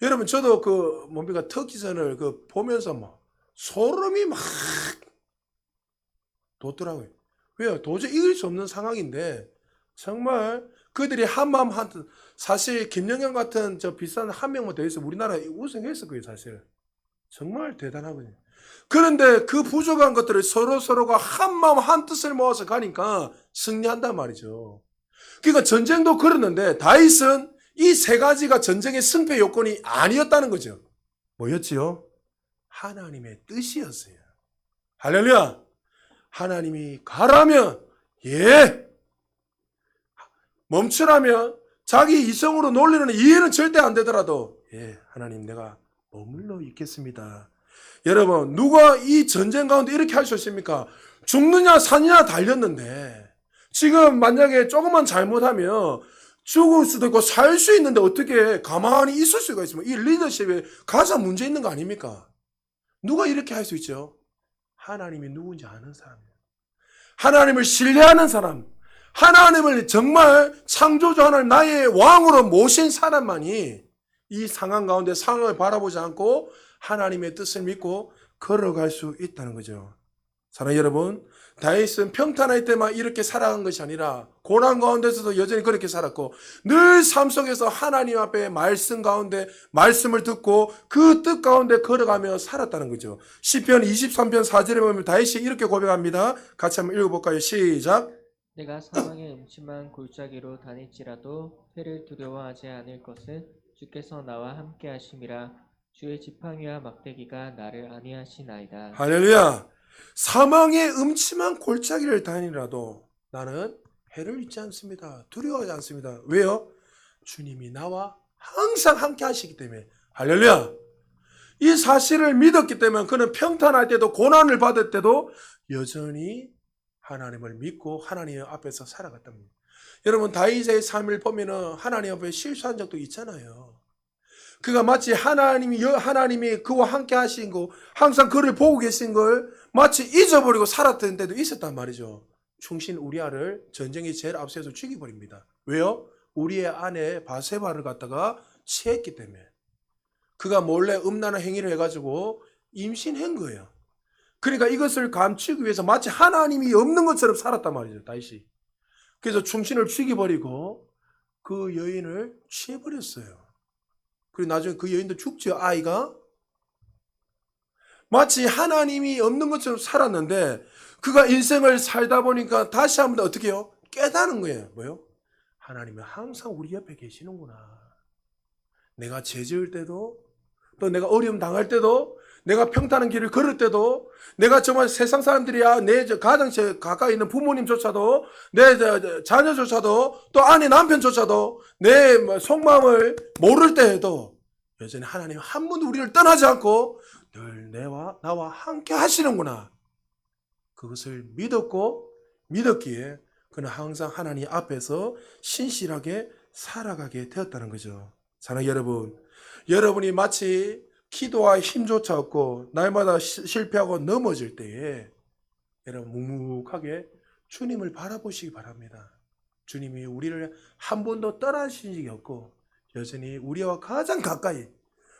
여러분 저도 그 뭡니까 터키전을 그 보면서 뭐 소름이 막 돋더라고요. 왜요? 도저히 이길 수 없는 상황인데 정말 그들이 한 마음 한 뜻. 사실 김영현 같은 저 비싼 한 명만 더 있으면 우리나라 우승했을 거예요. 사실 정말 대단하거든요. 그런데 그 부족한 것들을 서로가 한 마음 한 뜻을 모아서 가니까 승리한단 말이죠. 그러니까 전쟁도 그랬는데 다윗은 이 세 가지가 전쟁의 승패 요건이 아니었다는 거죠. 뭐였지요? 하나님의 뜻이었어요. 할렐루야! 하나님이 가라면 예! 멈추라면 자기 이성으로 논리는 이해는 절대 안 되더라도 예, 하나님 내가 머물러 있겠습니다. 여러분 누가 이 전쟁 가운데 이렇게 할 수 있습니까? 죽느냐 사느냐 달렸는데 지금 만약에 조금만 잘못하면 죽을 수도 있고 살 수 있는데 어떻게 가만히 있을 수가 있습니까? 이 리더십에 가장 문제 있는 거 아닙니까? 누가 이렇게 할 수 있죠? 하나님이 누군지 아는 사람이에요. 하나님을 신뢰하는 사람, 하나님을 정말 창조주 하나님 나의 왕으로 모신 사람만이 이 상황 가운데 상황을 바라보지 않고 하나님의 뜻을 믿고 걸어갈 수 있다는 거죠. 사랑하는 여러분, 다윗은 평탄할 때만 이렇게 살아간 것이 아니라 고난 가운데서도 여전히 그렇게 살았고 늘 삶 속에서 하나님 앞에 말씀 가운데 말씀을 듣고 그 뜻 가운데 걸어가며 살았다는 거죠. 시편 23편 4절에 보면 다윗이 이렇게 고백합니다. 같이 한번 읽어볼까요? 시작. 내가 사망의 음침한 골짜기로 다닐지라도 해를 두려워하지 않을 것은 주께서 나와 함께 하심이라. 주의 지팡이와 막대기가 나를 안위하시나이다. 할렐루야. 사망의 음침한 골짜기를 다니라도 나는 해를 잊지 않습니다. 두려워하지 않습니다. 왜요? 주님이 나와 항상 함께 하시기 때문에. 할렐루야. 이 사실을 믿었기 때문에 그는 평탄할 때도 고난을 받을 때도 여전히 하나님을 믿고 하나님 앞에서 살아갔답니다. 여러분, 다윗의 삶을 보면은 하나님 앞에 실수한 적도 있잖아요. 그가 마치 하나님이 그와 함께 하신 거, 항상 그를 보고 계신 걸 마치 잊어버리고 살았던 때도 있었단 말이죠. 충신 우리아를 전쟁이 제일 앞서서 죽여버립니다. 왜요? 우리의 아내 바세바를 갖다가 취했기 때문에. 그가 몰래 음란한 행위를 해가지고 임신한 거예요. 그러니까 이것을 감추기 위해서 마치 하나님이 없는 것처럼 살았단 말이죠, 다윗이. 그래서 충신을 죽여버리고 그 여인을 취해버렸어요. 그리고 나중에 그 여인도 죽죠, 아이가. 마치 하나님이 없는 것처럼 살았는데 그가 인생을 살다 보니까 다시 한번 어떻게 해요? 깨닫는 거예요. 뭐요? 하나님은 항상 우리 옆에 계시는구나. 내가 죄 지을 때도, 또 내가 어려움 당할 때도, 내가 평탄한 길을 걸을 때도, 내가 정말 세상 사람들이야 내 가장 가까이 있는 부모님조차도, 내 자녀조차도, 또 아내 남편조차도 내 속마음을 모를 때에도 여전히 하나님 한 번도 우리를 떠나지 않고 늘 나와 함께 하시는구나. 그것을 믿었기에 그는 항상 하나님 앞에서 신실하게 살아가게 되었다는 거죠. 사랑하는 여러분, 여러분이 마치 기도와 힘조차 없고 날마다 실패하고 넘어질 때에 여러분 묵묵하게 주님을 바라보시기 바랍니다. 주님이 우리를 한 번도 떠나신 적이 없고 여전히 우리와 가장 가까이,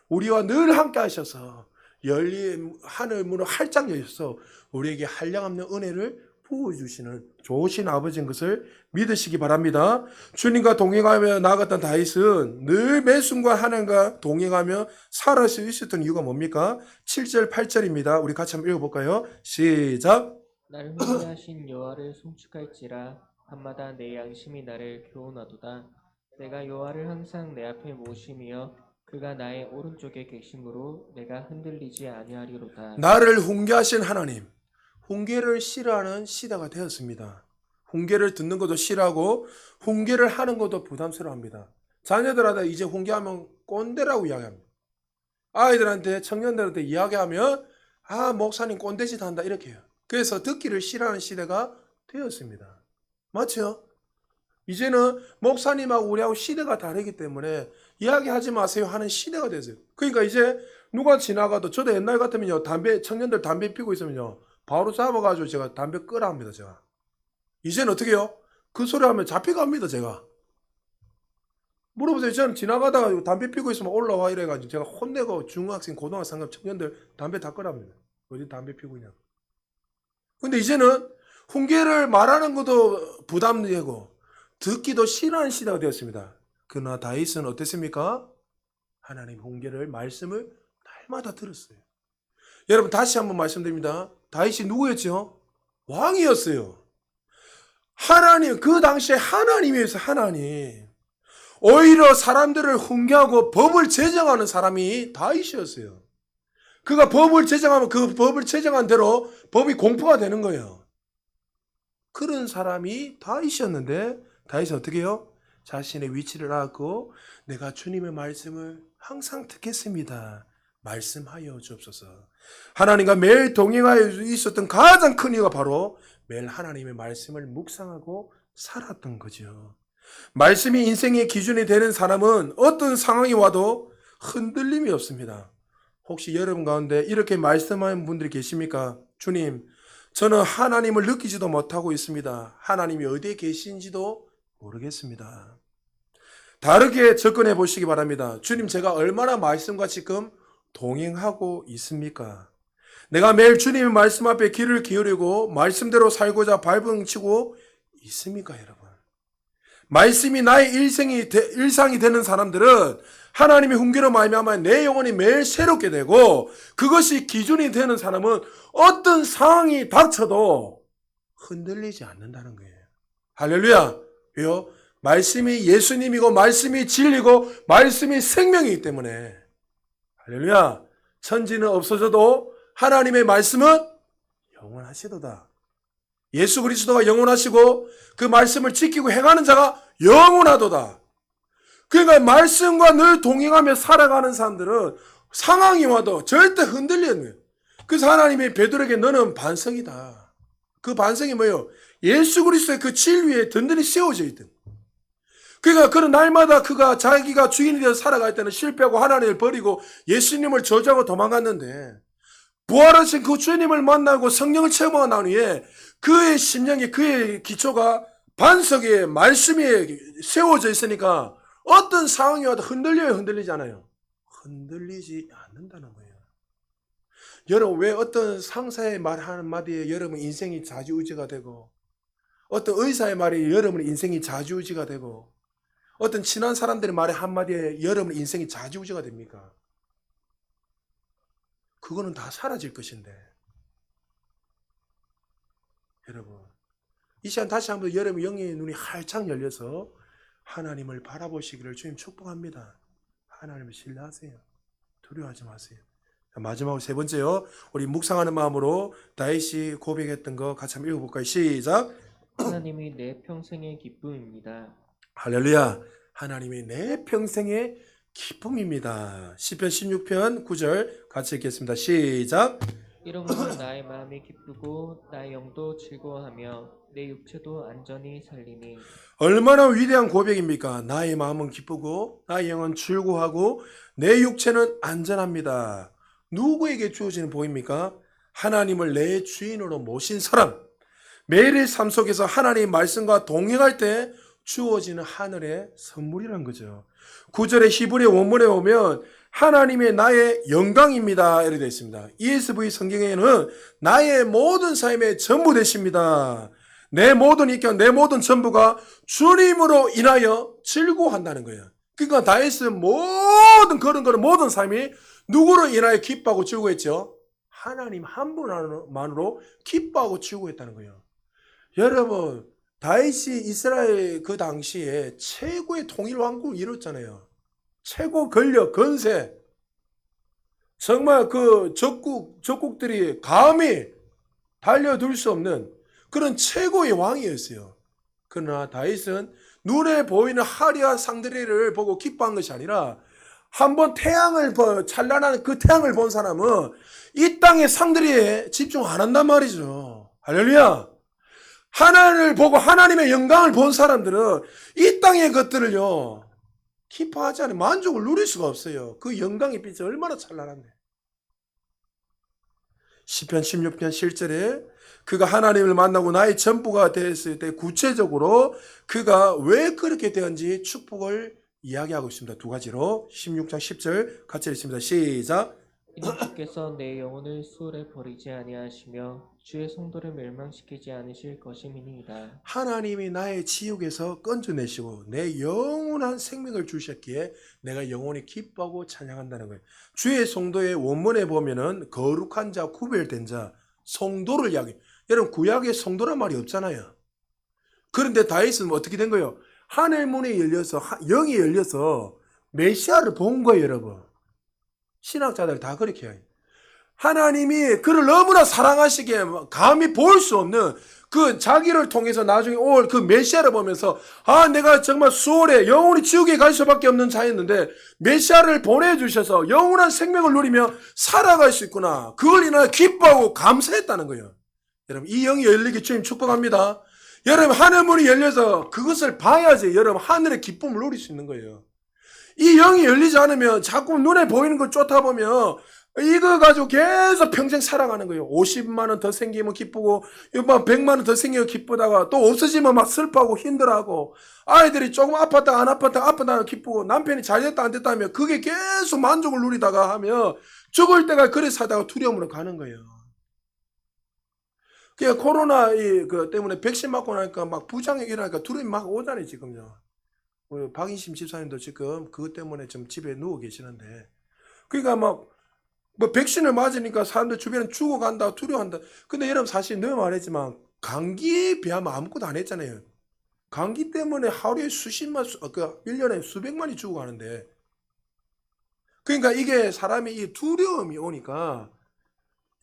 우리와 늘 함께 하셔서 열린 하늘 문을 활짝 여셔서 우리에게 한량없는 은혜를 부어주시는 좋으신 아버지인 것을 믿으시기 바랍니다. 주님과 동행하며 나아갔던 다윗은 늘 매 순간 하나님과 동행하며 살아갈 수 있었던 이유가 뭡니까? 7절 8절입니다. 우리 같이 한번 읽어볼까요? 시작. 나를 회개하신 여호와를 송축할지라. 밤마다 내 양심이 나를 교훈하도다. 내가 여호와를 항상 내 앞에 모심이여 그가 나의 오른쪽에 계심으로 내가 흔들리지 아니하리로다. 나를 훈계하신 하나님, 훈계를 싫어하는 시대가 되었습니다. 훈계를 듣는 것도 싫어하고 훈계를 하는 것도 부담스러워합니다. 자녀들한테 이제 훈계하면 꼰대라고 이야기합니다. 아이들한테, 청년들한테 이야기하면 목사님 꼰대짓 한다 이렇게 해요. 그래서 듣기를 싫어하는 시대가 되었습니다. 맞죠? 이제는 목사님하고 우리하고 시대가 다르기 때문에 이야기하지 마세요 하는 시대가 됐어요. 그러니까 이제 누가 지나가도, 저도 옛날 같으면요, 청년들 담배 피고 있으면요, 바로 잡아가지고 제가 담배 끄라 합니다, 제가. 이제는 어떻게 해요? 그 소리 하면 잡혀갑니다, 제가. 물어보세요. 저는 지나가다가 담배 피고 있으면 올라와 이래가지고 제가 혼내고 중학생, 고등학생, 청년들 담배 다 끄랍니다. 어디 담배 피고 있냐. 근데 이제는 훈계를 말하는 것도 부담되고 듣기도 싫어하는 시대가 되었습니다. 그러나 다윗은 어땠습니까? 하나님 훈계를, 말씀을 날마다 들었어요. 여러분 다시 한번 말씀드립니다. 다윗이 누구였죠? 왕이었어요. 하나님, 그 당시에 하나님이었어요. 하나님. 오히려 사람들을 훈계하고 법을 제정하는 사람이 다윗이었어요. 그가 법을 제정하면 그 법을 제정한 대로 법이 공포가 되는 거예요. 그런 사람이 다윗이었는데 다윗은 어떻게 해요? 자신의 위치를 알고 내가 주님의 말씀을 항상 듣겠습니다. 말씀하여 주옵소서. 하나님과 매일 동행하여 있었던 가장 큰 이유가 바로 매일 하나님의 말씀을 묵상하고 살았던 거죠. 말씀이 인생의 기준이 되는 사람은 어떤 상황이 와도 흔들림이 없습니다. 혹시 여러분 가운데 이렇게 말씀하는 분들이 계십니까? 주님, 저는 하나님을 느끼지도 못하고 있습니다. 하나님이 어디에 계신지도 모르겠습니다. 다르게 접근해 보시기 바랍니다. 주님, 제가 얼마나 말씀과 지금 동행하고 있습니까? 내가 매일 주님의 말씀 앞에 귀를 기울이고 말씀대로 살고자 발버둥치고 있습니까, 여러분? 말씀이 나의 일상이 되는 사람들은 하나님의 훈계로 말미암아 내 영혼이 매일 새롭게 되고, 그것이 기준이 되는 사람은 어떤 상황이 닥쳐도 흔들리지 않는다는 거예요. 할렐루야. 왜요? 말씀이 예수님이고 말씀이 진리고 말씀이 생명이기 때문에. 할렐루야. 천지는 없어져도 하나님의 말씀은 영원하시도다. 예수 그리스도가 영원하시고 그 말씀을 지키고 행하는 자가 영원하도다. 그러니까 말씀과 늘 동행하며 살아가는 사람들은 상황이 와도 절대 흔들리는 거예요. 그래서 하나님이 베드로에게 너는 반석이다. 그 반석이 뭐예요? 예수 그리스도의 그 진리에 든든히 세워져 있던. 그러니까 그는 날마다 그가 자기가 주인이 되어 살아갈 때는 실패하고 하나님을 버리고 예수님을 저주하고 도망갔는데, 부활하신 그 주님을 만나고 성령을 체험하고 난 후에 그의 심령이, 그의 기초가 반석에 말씀이 세워져 있으니까 어떤 상황이 와도 흔들려요, 흔들리지 않아요? 흔들리지 않는다는 거예요. 여러분, 왜 어떤 상사의 말 한마디에 여러분 인생이 좌지우지가 되고, 어떤 의사의 말에 여러분 인생이 좌지우지가 되고, 어떤 친한 사람들의 말에 한마디에 여러분 인생이 좌지우지가 됩니까? 그거는 다 사라질 것인데. 여러분, 이 시간 다시 한번 여러분 영의 눈이 활짝 열려서 하나님을 바라보시기를 주님 축복합니다. 하나님을 신뢰하세요. 두려워하지 마세요. 마지막으로 세 번째요. 우리 묵상하는 마음으로 다윗이 고백했던 거 같이 한번 읽어볼까요? 시작. 하나님이 내 평생의 기쁨입니다. 할렐루야. 하나님이 내 평생의 기쁨입니다. 시편 16편 9절 같이 읽겠습니다. 시작. 이러므로 나의 마음이 기쁘고 나의 영도 즐거워하며 내 육체도 안전히 살리니. 얼마나 위대한 고백입니까? 나의 마음은 기쁘고 나의 영은 즐거워하고 내 육체는 안전합니다. 누구에게 주어지는 복입니까? 하나님을 내 주인으로 모신 사람, 매일의 삶 속에서 하나님의 말씀과 동행할 때 주어지는 하늘의 선물이라는 거죠. 9절의 히브리 원문에 보면 하나님의 나의 영광입니다 이렇게 되어 있습니다. ESV 성경에는 나의 모든 삶의 전부 되십니다. 내 모든 인격, 내 모든 전부가 주님으로 인하여 즐거워한다는 거예요. 그러니까 다윗은 모든 그런 모든 삶이 누구로 인하여 기뻐하고 즐거워했죠? 하나님 한 분만으로 기뻐하고 즐거워했다는 거예요. 여러분, 다윗이 이스라엘 그 당시에 최고의 통일 왕국을 이뤘잖아요. 최고 권력, 건세. 정말 그 적국들이 감히 달려들 수 없는 그런 최고의 왕이었어요. 그러나 다윗은 눈에 보이는 화려한 상대리를 보고 기뻐한 것이 아니라 한번 찬란한 그 태양을 본 사람은 이 땅의 상대리에 집중 안 한단 말이죠. 할렐루야. 하나님을 보고 하나님의 영광을 본 사람들은 이 땅의 것들을요 기뻐하지 않으면 만족을 누릴 수가 없어요. 그 영광의 빛이 얼마나 찬란한데. 시편 16편 7절에 그가 하나님을 만나고 나의 전부가 되었을 때 구체적으로 그가 왜 그렇게 되었는지 축복을 이야기하고 있습니다. 두 가지로 16장 10절 같이 읽습니다. 시작. 이는 주께서 내 영혼을 수월에 버리지 아니하시며 주의 성도를 멸망시키지 않으실 것임이니이다. 하나님이 나의 지옥에서 건져내시고 내 영원한 생명을 주셨기에 내가 영원히 기뻐하고 찬양한다는 거예요. 주의 성도의 원문에 보면은 거룩한 자, 구별된 자, 성도를 이야기. 여러분, 구약에 성도란 말이 없잖아요. 그런데 다윗은 어떻게 된 거예요? 하늘 문이 열려서, 영이 열려서 메시아를 본 거예요, 여러분. 신학자들 다 그렇게 해요. 하나님이 그를 너무나 사랑하시기에 감히 볼 수 없는 그 자기를 통해서 나중에 올 그 메시아를 보면서 내가 정말 수월에 영원히 지옥에 갈 수밖에 없는 자였는데 메시아를 보내주셔서 영원한 생명을 누리며 살아갈 수 있구나. 그걸 인하여 기뻐하고 감사했다는 거예요. 여러분, 이 영이 열리기 주님 축복합니다. 여러분, 하늘문이 열려서 그것을 봐야지 여러분 하늘의 기쁨을 누릴 수 있는 거예요. 이 영이 열리지 않으면 자꾸 눈에 보이는 걸 쫓아보면 이거 가지고 계속 평생 살아가는 거예요. 50만 원 더 생기면 기쁘고 100만 원 더 생기면 기쁘다가 또 없어지면 막 슬퍼하고 힘들어하고 아이들이 조금 아팠다 안 아팠다 아프다가 기쁘고 남편이 잘 됐다 안 됐다 하면 그게 계속 만족을 누리다가 하면 죽을 때가 그래 사다가 두려움으로 가는 거예요. 그러니까 코로나 그 때문에 백신 맞고 나니까 막 부작용이 일어나니까 두려움이 막 오잖아요, 지금요. 박인심 집사님도 지금 그것 때문에 좀 집에 누워 계시는데. 그러니까 뭐 백신을 맞으니까 사람들 주변에 죽어간다, 두려워한다. 근데 여러분 사실 늘 말했지만 감기에 비하면 아무것도 안 했잖아요. 감기 때문에 하루에 수십만, 1년에 수백만이 죽어가는데. 그러니까 이게 사람이 이 두려움이 오니까,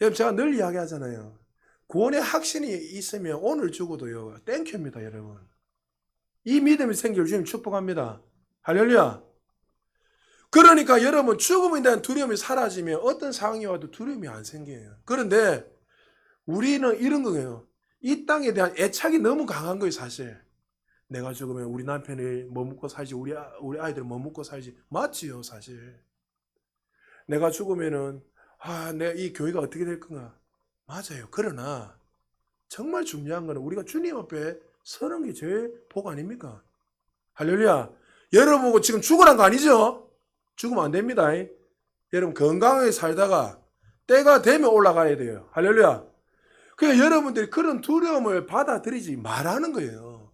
여러분 제가 늘 이야기하잖아요. 구원의 확신이 있으면 오늘 죽어도요, 땡큐입니다, 여러분. 이 믿음이 생길 주님 축복합니다. 할렐루야. 그러니까 여러분 죽음에 대한 두려움이 사라지면 어떤 상황이 와도 두려움이 안 생겨요. 그런데 우리는 이런 거예요. 이 땅에 대한 애착이 너무 강한 거예요, 사실. 내가 죽으면 우리 남편이 뭐 먹고 살지, 우리 아이들 뭐 먹고 살지. 맞지요, 사실. 내가 죽으면은, 내가 이 교회가 어떻게 될 건가. 맞아요. 그러나, 정말 중요한 거는 우리가 주님 앞에 서는 게 제일 복 아닙니까? 할렐루야. 여러분 보고 지금 죽으란 거 아니죠? 죽으면 안 됩니다. 여러분 건강하게 살다가 때가 되면 올라가야 돼요. 할렐루야. 그러니까 여러분들이 그런 두려움을 받아들이지 말라는 거예요.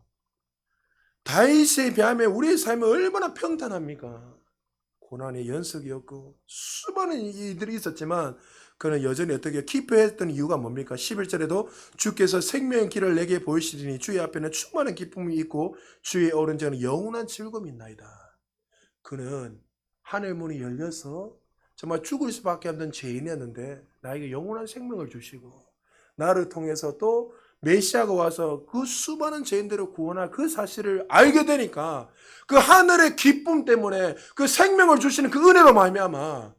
다윗에 비하면 우리의 삶이 얼마나 평탄합니까? 고난의 연속이었고 수많은 일들이 있었지만 그는 여전히 어떻게 기뻐했던 이유가 뭡니까? 11절에도 주께서 생명의 길을 내게 보이시리니 주의 앞에는 충만한 기쁨이 있고 주의 오른쪽에는 영원한 즐거움이 있나이다. 그는 하늘 문이 열려서 정말 죽을 수밖에 없는 죄인이었는데 나에게 영원한 생명을 주시고 나를 통해서 또 메시아가 와서 그 수많은 죄인들을 구원할 그 사실을 알게 되니까 그 하늘의 기쁨 때문에 그 생명을 주시는 그 은혜로 말미암아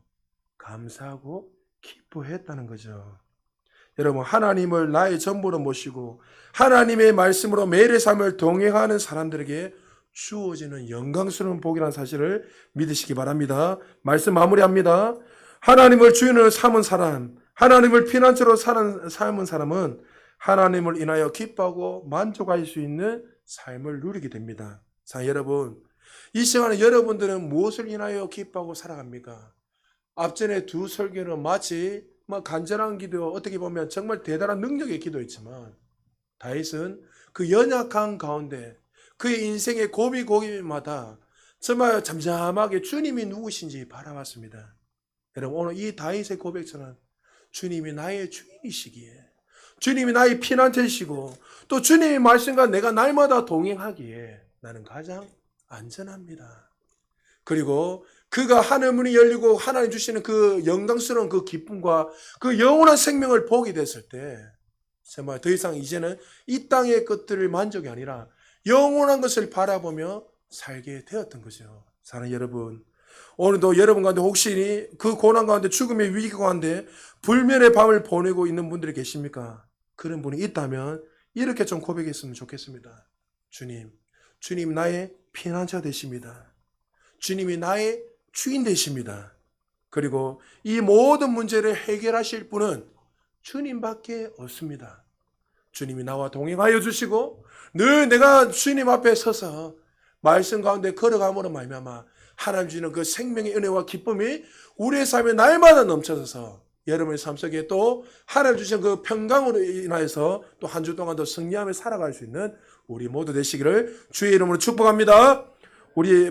감사하고 기뻐했다는 거죠. 여러분 하나님을 나의 전부로 모시고 하나님의 말씀으로 매일의 삶을 동행하는 사람들에게 주어지는 영광스러운 복이라는 사실을 믿으시기 바랍니다. 말씀 마무리합니다. 하나님을 주인으로 삼은 사람, 하나님을 피난처로 삼은 사람은 하나님을 인하여 기뻐하고 만족할 수 있는 삶을 누리게 됩니다. 자, 여러분, 이 시간에 여러분들은 무엇을 인하여 기뻐하고 살아갑니까? 앞전에 두 설교는 마치 간절한 기도, 어떻게 보면 정말 대단한 능력의 기도였지만 다윗은 그 연약한 가운데 그의 인생의 고비고비마다 정말 잠잠하게 주님이 누구신지 바라봤습니다. 여러분 오늘 이 다윗의 고백처럼 주님이 나의 주인이시기에 주님이 나의 피난처이시고 또 주님의 말씀과 내가 날마다 동행하기에 나는 가장 안전합니다. 그리고 그가 하늘 문이 열리고 하나님 주시는 그 영광스러운 그 기쁨과 그 영원한 생명을 보게 됐을 때 정말 더 이상 이제는 이 땅의 것들을 만족이 아니라 영원한 것을 바라보며 살게 되었던 거죠. 사랑하는 여러분, 오늘도 여러분 가운데 혹시 그 고난 가운데 죽음의 위기 가운데 불면의 밤을 보내고 있는 분들이 계십니까? 그런 분이 있다면 이렇게 좀 고백했으면 좋겠습니다. 주님 나의 피난처 되십니다. 주님이 나의 주인 되십니다. 그리고 이 모든 문제를 해결하실 분은 주님밖에 없습니다. 주님이 나와 동행하여 주시고 늘 내가 주님 앞에 서서 말씀 가운데 걸어감으로 말미암아 하나님 주시는 그 생명의 은혜와 기쁨이 우리의 삶에 날마다 넘쳐서서 여러분의 삶 속에 또 하나님 주신 그 평강으로 인하여서 또 한 주 동안 더 승리하며 살아갈 수 있는 우리 모두 되시기를 주의 이름으로 축복합니다. 우리